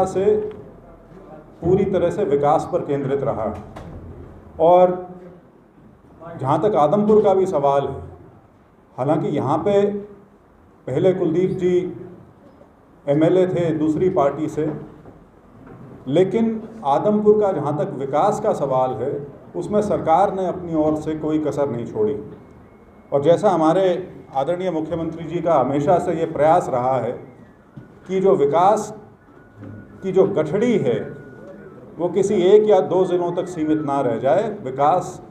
से पूरी तरह से विकास पर केंद्रित रहा। और जहाँ तक आदमपुर का भी सवाल है, हालांकि यहाँ पे पहले कुलदीप जी एमएलए थे दूसरी पार्टी से, लेकिन आदमपुर का जहाँ तक विकास का सवाल है उसमें सरकार ने अपनी ओर से कोई कसर नहीं छोड़ी। और जैसा हमारे आदरणीय मुख्यमंत्री जी का हमेशा से ये प्रयास रहा है कि जो विकास की जो गठड़ी है वो किसी एक या दो ज़िलों तक सीमित ना रह जाए। विकास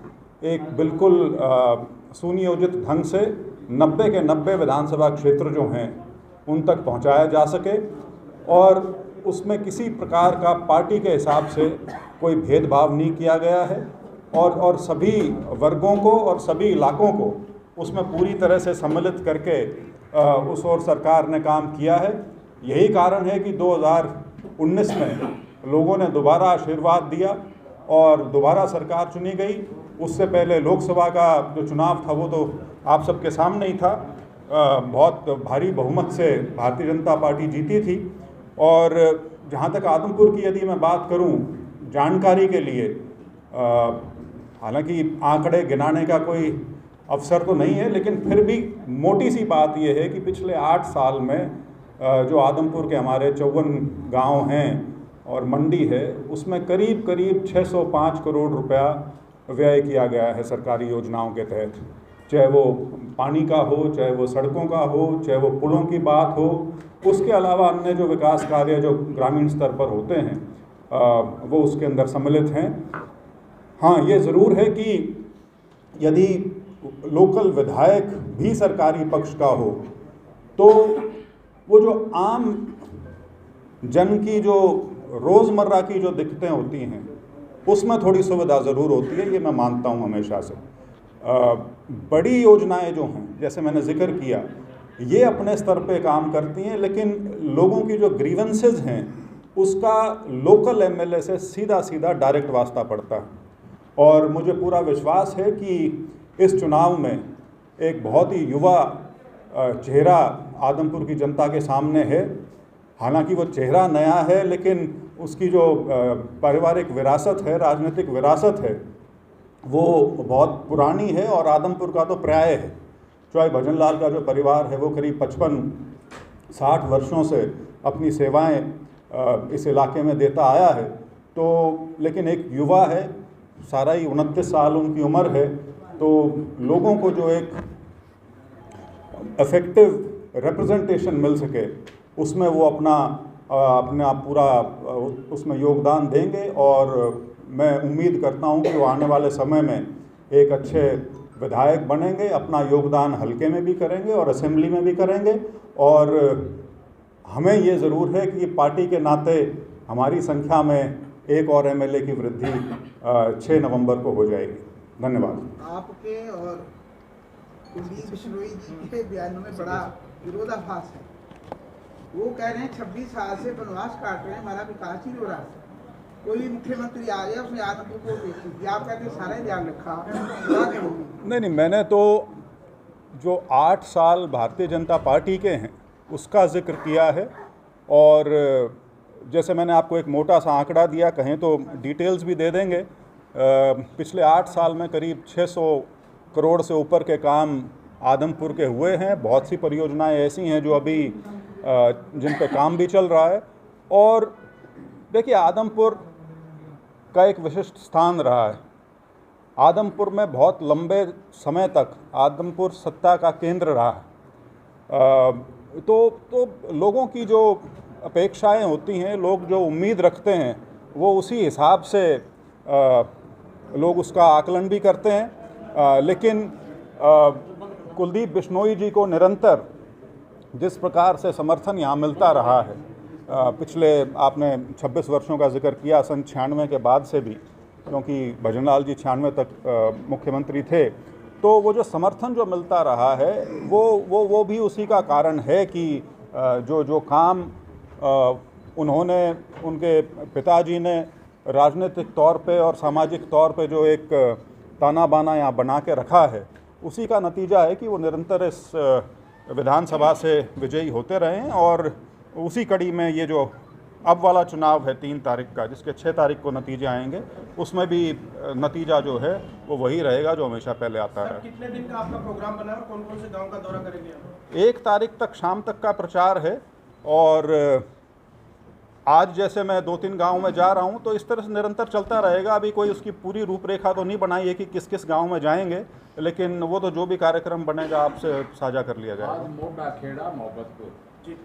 एक बिल्कुल सुनियोजित ढंग से 90 के 90 विधानसभा क्षेत्र जो हैं उन तक पहुंचाया जा सके और उसमें किसी प्रकार का पार्टी के हिसाब से कोई भेदभाव नहीं किया गया है और सभी वर्गों को और सभी इलाकों को उसमें पूरी तरह से सम्मिलित करके उस ओर सरकार ने काम किया है। यही कारण है कि 2019 में लोगों ने दोबारा आशीर्वाद दिया और दोबारा सरकार चुनी गई। उससे पहले लोकसभा का जो चुनाव था वो तो आप सबके सामने ही था। बहुत भारी बहुमत से भारतीय जनता पार्टी जीती थी। और जहाँ तक आदमपुर की यदि मैं बात करूँ जानकारी के लिए, हालांकि आंकड़े गिनाने का कोई अवसर तो नहीं है, लेकिन फिर भी मोटी सी बात यह है कि पिछले 8 साल में जो आदमपुर के हमारे 54 गांव हैं और मंडी है उसमें करीब करीब 605 करोड़ रुपया व्यय किया गया है सरकारी योजनाओं के तहत। चाहे वो पानी का हो, चाहे वो सड़कों का हो, चाहे वो पुलों की बात हो, उसके अलावा अन्य जो विकास कार्य जो ग्रामीण स्तर पर होते हैं वो उसके अंदर सम्मिलित हैं। हाँ, ये ज़रूर है कि यदि लोकल विधायक भी सरकारी पक्ष का हो तो वो जो आम जन की जो रोज़मर्रा की जो दिक्कतें होती हैं उसमें थोड़ी सुविधा ज़रूर होती है, ये मैं मानता हूँ हमेशा से। बड़ी योजनाएं जो हैं जैसे मैंने जिक्र किया ये अपने स्तर पे काम करती हैं, लेकिन लोगों की जो ग्रीवेंसेस हैं उसका लोकल एमएलए से सीधा सीधा डायरेक्ट वास्ता पड़ता है। और मुझे पूरा विश्वास है कि इस चुनाव में एक बहुत ही युवा चेहरा आदमपुर की जनता के सामने है। हालांकि वो चेहरा नया है, लेकिन उसकी जो पारिवारिक विरासत है, राजनीतिक विरासत है, वो बहुत पुरानी है। और आदमपुर का तो पर्याय है। चौहाई भजनलाल का जो परिवार है वो करीब 55-60 वर्षों से अपनी सेवाएं इस इलाके में देता आया है। तो लेकिन एक युवा है, सारा ही 29 साल उनकी उम्र है, तो लोगों को जो एक इफेक्टिव रिप्रेजेंटेशन मिल सके उसमें वो अपना पूरा उसमें योगदान देंगे। और मैं उम्मीद करता हूं कि वो आने वाले समय में एक अच्छे विधायक बनेंगे, अपना योगदान हल्के में भी करेंगे और असेंबली में भी करेंगे। और हमें ये ज़रूर है कि पार्टी के नाते हमारी संख्या में एक और एमएलए की वृद्धि 6 नवंबर को हो जाएगी। धन्यवाद। आपके और कुलदीप बिश्नोई जी के बयानों में बड़ा विरोधाभास है। वो कह रहे हैं 26 साल से वनवास काट रहे हैं, हमारा विकास ही हो रहा है। कोई मुख्यमंत्री आ गया उसने आदमपुर को पेश किया, आप कहते हैं सारा ध्यान रखा। नहीं, मैंने तो जो 8 साल भारतीय जनता पार्टी के हैं उसका जिक्र किया है। और जैसे मैंने आपको एक मोटा सा आंकड़ा दिया, कहें तो डिटेल्स भी दे देंगे। पिछले 8 साल में करीब 600 करोड़ से ऊपर के काम आदमपुर के हुए हैं। बहुत सी परियोजनाएं ऐसी हैं जो अभी जिन पे काम भी चल रहा है। और देखिए, आदमपुर का एक विशिष्ट स्थान रहा है। आदमपुर में बहुत लंबे समय तक आदमपुर सत्ता का केंद्र रहा है। तो लोगों की जो अपेक्षाएं होती हैं, लोग जो उम्मीद रखते हैं, वो उसी हिसाब से लोग उसका आकलन भी करते हैं। लेकिन कुलदीप बिश्नोई जी को निरंतर जिस प्रकार से समर्थन यहाँ मिलता रहा है, पिछले आपने 26 वर्षों का जिक्र किया, सन 96 के बाद से भी, क्योंकि भजनलाल जी 96 तक मुख्यमंत्री थे, तो वो जो समर्थन जो मिलता रहा है वो भी उसी का कारण है कि जो काम उन्होंने, उनके पिताजी ने राजनीतिक तौर पे और सामाजिक तौर पे जो एक ताना बाना यहाँ बना के रखा है, उसी का नतीजा है कि वो निरंतर इस विधानसभा से विजयी होते रहे हैं। और उसी कड़ी में ये जो अब वाला चुनाव है 3 तारीख का, जिसके 6 तारीख को नतीजे आएंगे, उसमें भी नतीजा जो है वो वही रहेगा जो हमेशा पहले आता है। कितने दिन का आपका प्रोग्राम बना है और कौन-कौन से गांव का दौरा करेंगे आप? 1 तारीख तक शाम तक का प्रचार है, और आज जैसे मैं 2-3 गांव में जा रहा हूं, तो इस तरह से निरंतर चलता रहेगा। अभी कोई उसकी पूरी रूपरेखा तो नहीं बनाई है कि किस किस गांव में जाएंगे, लेकिन वो तो जो भी कार्यक्रम बनेगा आपसे साझा कर लिया जाएगा। आज मोटा खेड़ा मोहब्बतपुर। जी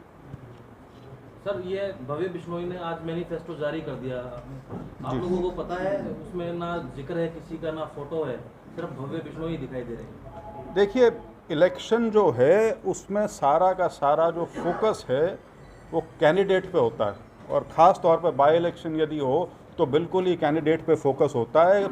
सर, ये भव्य बिश्नोई ने आज मैनिफेस्टो जारी कर दिया, आप लोगों को पता है? उसमें ना जिक्र है किसी का, ना फोटो है, सिर्फ भव्य बिश्नोई दिखाई दे रहे हैं। देखिए, इलेक्शन जो है उसमें सारा का सारा जो फोकस है वो कैंडिडेट पे होता है, और ख़ास तौर पे बाई इलेक्शन यदि हो तो बिल्कुल ही कैंडिडेट पे फोकस होता है।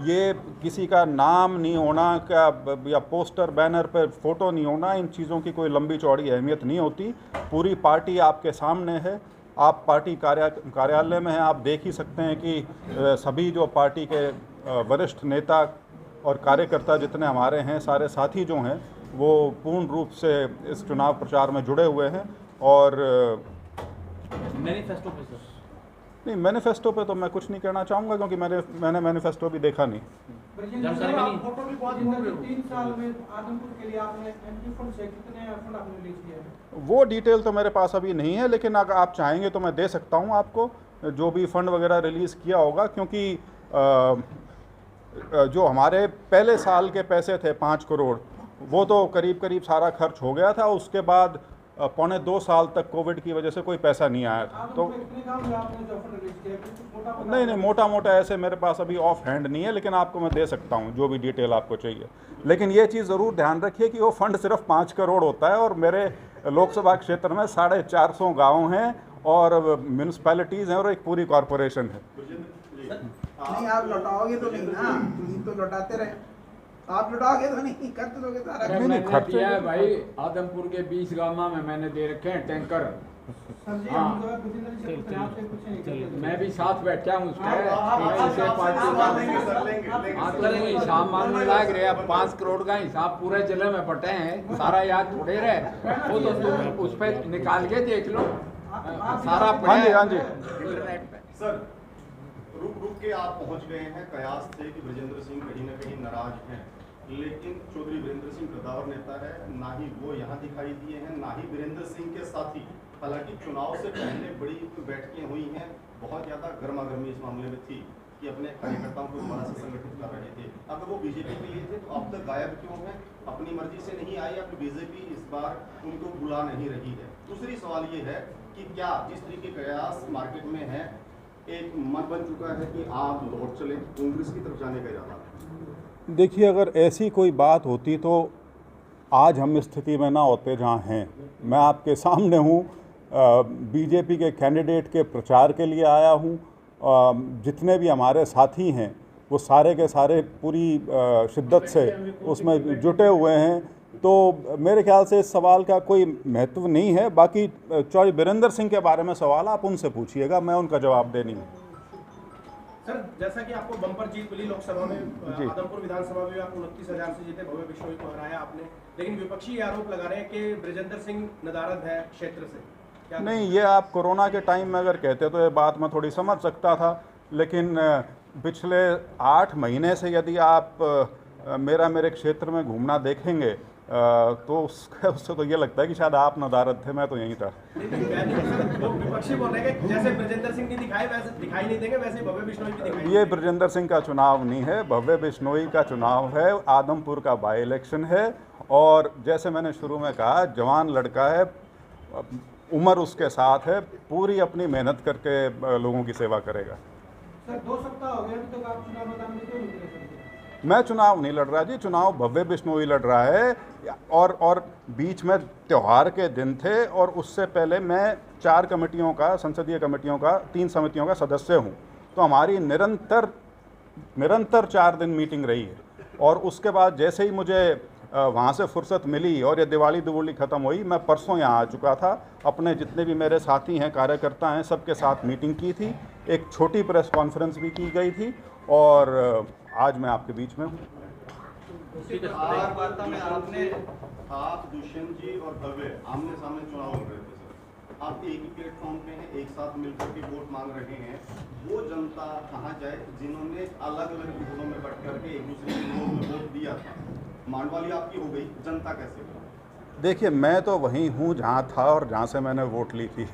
ये किसी का नाम नहीं होना क्या, या पोस्टर बैनर पे फ़ोटो नहीं होना, इन चीज़ों की कोई लंबी चौड़ी अहमियत नहीं होती। पूरी पार्टी आपके सामने है, आप पार्टी कार्यालय में हैं, आप देख ही सकते हैं कि सभी जो पार्टी के वरिष्ठ नेता और कार्यकर्ता जितने हमारे हैं, सारे साथी जो हैं, वो पूर्ण रूप से इस चुनाव प्रचार में जुड़े हुए हैं। और मैनिफेस्टो पे सर? नहीं, मैनिफेस्टो पे तो मैं कुछ नहीं कहना चाहूँगा, क्योंकि मैंने मैनिफेस्टो भी देखा नहीं। जानकारी में नहीं। फोटो भी बहुत हो गए। 3 साल में आदमपुर के लिए आपने एमपी फंड से कितने फंड आपने रिलीज किए हैं? वो डिटेल तो मेरे पास अभी नहीं है, लेकिन अगर आप चाहेंगे तो मैं दे सकता हूँ आपको जो भी फंड वगैरह रिलीज़ किया होगा, क्योंकि जो हमारे पहले साल के पैसे थे 5 करोड़, वो तो करीब करीब सारा खर्च हो गया था। उसके बाद 1.25 साल तक कोविड की वजह से कोई पैसा नहीं आया था। तो नहीं, मोटा मोटा ऐसे मेरे पास अभी ऑफ हैंड नहीं है, लेकिन आपको मैं दे सकता हूँ जो भी डिटेल आपको चाहिए। लेकिन ये चीज़ ज़रूर ध्यान रखिए कि वो फंड सिर्फ 5 करोड़ होता है, और मेरे लोकसभा क्षेत्र में 450 गाँव हैं, और म्यूनसिपैलिटीज़ हैं, और एक पूरी कॉरपोरेशन है। नहीं, आप लौटाओगे तो नहीं ना, तो लौटाते रहे। आप लौटाओगे तो नहीं, कर तो दोगे सारा। मैंने दिया है भाई, आदमपुर के 20 गाँव में मैंने दे रखे हैं टैंकर। हाँ, मैं भी साथ बैठा हूँ उसमें। हिसाब मांगने लग रहे, अब 5 करोड़ का हिसाब पूरे जिले में बटे हैं, सारा याद थोड़े रहे, वो तो तुम उस पर निकाल के देख लो, सारा हाँ जी इंटरनेट पे। सर, रुक के आप पहुंच गए हैं, कयास थे कि ब्रजेंद्र सिंह कहीं ना कहीं नाराज हैं, लेकिन चौधरी वीरेंद्र सिंह कद्दावर नेता है, ना ही वो यहाँ दिखाई दिए हैं, ना ही वीरेंद्र सिंह के साथी। हालांकि चुनाव से पहले बड़ी बैठकें हुई हैं, बहुत ज़्यादा गर्मागर्मी इस मामले में थी कि अपने कार्यकर्ताओं को दोबारा से संगठित कर रहे थे। अगर वो बीजेपी के लिए थे तो अब तक गायब क्यों हैं? अपनी मर्जी से नहीं आई, अब बीजेपी इस बार उनको बुला नहीं रही है। दूसरी सवाल ये है कि क्या जिस तरीके कयास मार्केट में है, एक मन बन चुका है कि आप लौट चले, कांग्रेस की तरफ जाने का इरादा? देखिए, अगर ऐसी कोई बात होती तो आज हम इस स्थिति में ना होते जहाँ हैं। मैं आपके सामने हूँ, बीजेपी के कैंडिडेट के प्रचार के लिए आया हूँ। जितने भी हमारे साथी हैं वो सारे के सारे पूरी शिद्दत से उसमें जुटे हुए हैं, तो मेरे ख्याल से इस सवाल का कोई महत्व नहीं है। बाकी चौधरी वीरेंद्र सिंह के बारे में सवाल आप उनसे पूछिएगा, मैं उनका जवाब दे नहीं। सर, जैसा कि आपको बम्पर जीत मिली लोकसभा में, आदमपुर विधानसभा में आप 29,000 से जीते, भव्य बिश्नोई को हराया आपने, लेकिन विपक्षी आरोप लगा रहे हैं कि ब्रजेंद्र सिंह नदारद है क्षेत्र से। क्या नहीं, ये आप कोरोना के टाइम में अगर कहते तो ये बात मैं थोड़ी समझ सकता था, लेकिन पिछले 8 महीने से यदि आप मेरे क्षेत्र में घूमना देखेंगे तो उससे तो ये लगता है कि शायद आप नदारद थे, मैं तो यहीं था। विपक्षी बोल रहे हैं कि जैसे ब्रजेंद्र सिंह की दिखाई नहीं देंगे, वैसे भव्य बिश्नोई की दिखाई। ये ब्रजेंद्र सिंह का चुनाव नहीं है, भव्य बिश्नोई का चुनाव है, आदमपुर का बाई इलेक्शन है। और जैसे मैंने शुरू में कहा, जवान लड़का है, उम्र उसके साथ है, पूरी अपनी मेहनत करके लोगों की सेवा करेगा। सर, 2 सप्ताह हो गए अभी तक आप चुनाव मैदान में क्यों निकले सर? मैं चुनाव नहीं लड़ रहा जी, चुनाव भव्य बिश्नोई लड़ रहा है। और बीच में त्यौहार के दिन थे, और उससे पहले मैं 4 कमेटियों का, संसदीय कमेटियों का, 3 समितियों का सदस्य हूँ। तो हमारी निरंतर 4 दिन मीटिंग रही है। और उसके बाद जैसे ही मुझे वहाँ से फुर्सत मिली और ये दिवाली ख़त्म हुई, मैं परसों यहाँ आ चुका था। अपने जितने भी मेरे साथी हैं, कार्यकर्ता हैं, सबके साथ मीटिंग की थी, एक छोटी प्रेस कॉन्फ्रेंस भी की गई थी, और आज मैं आपके बीच में हूँ। आप दुष्यंत जी और भव्य आमने सामने चुनाव लड़ रहे थे सर, आप एक ही प्लेटफॉर्म पे हैं, एक साथ मिलकर के वोट मांग रहे हैं, वो जनता कहाँ जाए जिन्होंने अलग अलग गुटों में बट करके एक दूसरे को वोट दिया था? मांडवाली आपकी हो गई, जनता कैसे हो? देखिए, मैं तो वहीं हूँ जहाँ था और जहाँ से मैंने वोट ली थी।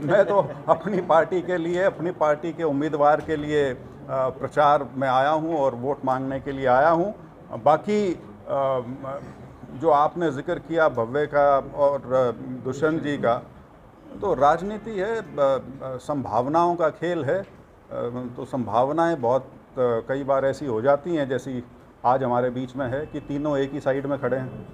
मैं तो अपनी पार्टी के लिए, अपनी पार्टी के उम्मीदवार के लिए प्रचार में आया हूँ और वोट मांगने के लिए आया हूँ। बाकी जो आपने जिक्र किया भव्य का और दुष्यंत जी का, तो राजनीति है, संभावनाओं का खेल है। तो संभावनाएं बहुत कई बार ऐसी हो जाती हैं जैसी आज हमारे बीच में है कि तीनों एक ही साइड में खड़े हैं।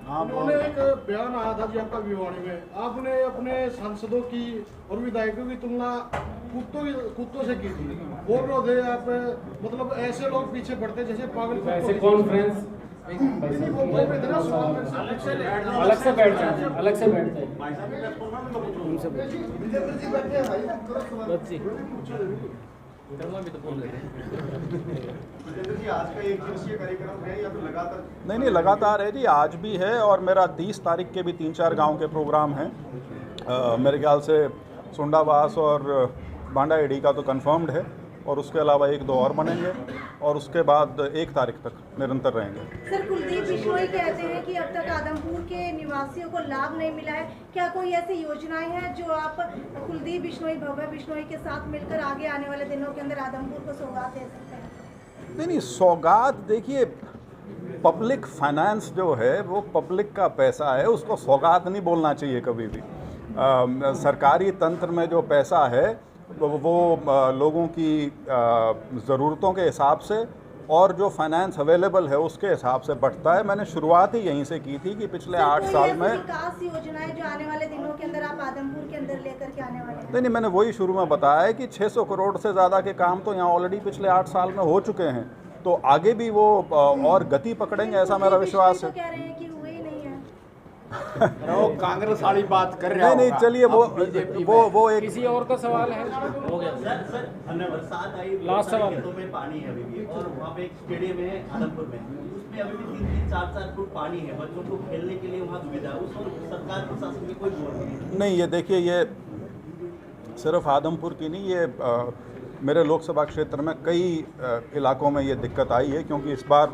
उन्होंने एक बयान आया था जी आपका भिवानी में, आपने अपने सांसदों की और विधायकों की तुलना कुत्तों से की थी। बोल रहे थे आप, मतलब ऐसे लोग पीछे बढ़ते जैसे पागल। ऐसे कॉन्फ्रेंस अलग से बैठ जाते हैं, अलग से बैठते हैं। आज का एक दिवसीय कार्यक्रम है या फिर लगातार? नहीं, लगातार है जी, आज भी है और मेरा 30 तारीख के भी 3-4 गांव के प्रोग्राम हैं। मेरे ख्याल से सुंडावास और बांडा एडी का तो कंफर्म्ड है और उसके अलावा 1-2 और बनेंगे और उसके बाद 1 तारीख तक निरंतर रहेंगे। सर, कुलदीप बिश्नोई कहते हैं कि अब तक आदमपुर के निवासियों को लाभ नहीं मिला है। क्या कोई ऐसी योजनाएं हैं जो आप कुलदीप बिश्नोई, भव्य बिश्नोई के साथ मिलकर आगे आने वाले दिनों के अंदर आदमपुर को सौगात दे सकते हैं? नहीं, सौगात देखिए, पब्लिक फाइनेंस जो है वो पब्लिक का पैसा है, उसको सौगात नहीं बोलना चाहिए कभी भी। सरकारी तंत्र में जो पैसा है वो लोगों की ज़रूरतों के हिसाब से और जो फाइनेंस अवेलेबल है उसके हिसाब से बढ़ता है। मैंने शुरुआत ही यहीं से की थी कि पिछले 8 साल में विकास योजनाएं जो आने वाले दिनों के अंदर आप आदमपुर के अंदर लेकर के आने वाले हैं? नहीं, मैंने वही शुरू में बताया है कि 600 करोड़ से ज़्यादा के काम तो यहाँ ऑलरेडी पिछले 8 साल में हो चुके हैं, तो आगे भी वो और गति पकड़ेंगे, ऐसा मेरा विश्वास है। कह रहे हैं कि हुए ही नहीं है। वो कांग्रेस वाली बात कर रहे हैं। नहीं, चलिए वो एक किसी और का सवाल है। हो गया सर। बरसात आई, लास्ट सवाल। खेतों में पानी है अभी भी, और वहाँ पे एक स्टेडियम है आदमपुर में, उसमें अभी भी 3-4 फुट पानी है। बच्चों को खेलने के लिए वहाँ सुविधा है, उस पर सरकार प्रशासन की कोई जोर नहीं। ये देखिए, ये सिर्फ आदमपुर की नहीं, ये मेरे लोकसभा क्षेत्र में कई इलाकों में ये दिक्कत आई है, क्योंकि इस बार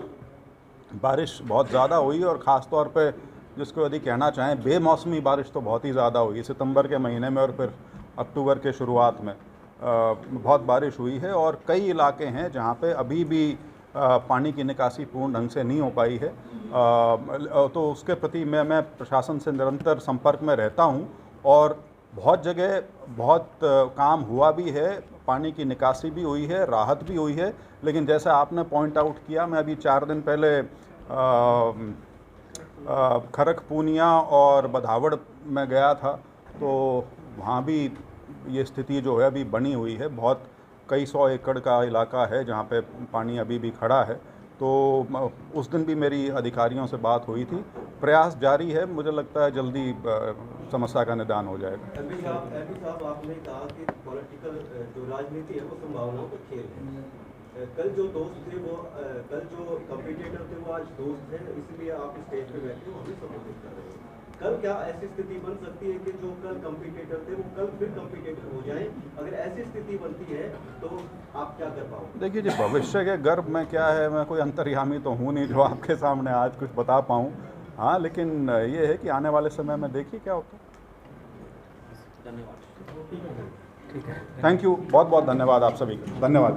बारिश बहुत ज़्यादा हुई और ख़ास तौर पे जिसको यदि कहना चाहें बेमौसमी बारिश तो बहुत ही ज़्यादा हुई। सितंबर के महीने में और फिर अक्टूबर के शुरुआत में बहुत बारिश हुई है और कई इलाके हैं जहाँ पे अभी भी पानी की निकासी पूर्ण ढंग से नहीं हो पाई है। तो उसके प्रति मैं प्रशासन से निरंतर संपर्क में रहता हूँ और बहुत जगह बहुत काम हुआ भी है, पानी की निकासी भी हुई है, राहत भी हुई है। लेकिन जैसे आपने पॉइंट आउट किया, मैं अभी 4 दिन पहले खरक पूनिया और बधावड़ में गया था, तो वहाँ भी ये स्थिति जो है अभी बनी हुई है। बहुत कई 100 एकड़ का इलाका है जहाँ पे पानी अभी भी खड़ा है। तो उस दिन भी मेरी अधिकारियों से बात हुई थी, प्रयास जारी है, मुझे लगता है जल्दी समस्या का निदान हो जाएगा। एमपी साहब, आपने कहा कि पॉलिटिकल जो राजनीति है वो संभावनाओं का खेल है। कल जो दोस्त थे वो कल जो कॉम्पिटिटर थे वो आज दोस्त हैं, इसलिए आप स्टेज पे बैठे हो, हमें सपोर्ट कर रहे हो। कल क्या ऐसी स्थिति बन सकती है कि जो कल कॉम्पिटिटर थे वो कल फिर कॉम्पिटिटर हो जाएं? अगर ऐसी स्थिति बनती है तो आप क्या कर पाओगे? देखिए जी, भविष्य के गर्भ में क्या है, मैं कोई अंतर्यामी तो हूँ नहीं जो आपके सामने आज कुछ बता पाऊँ। हाँ, लेकिन ये है कि आने वाले समय में देखिए क्या होता है। धन्यवाद। ठीक है, थैंक यू, बहुत बहुत धन्यवाद आप सभी का। धन्यवाद।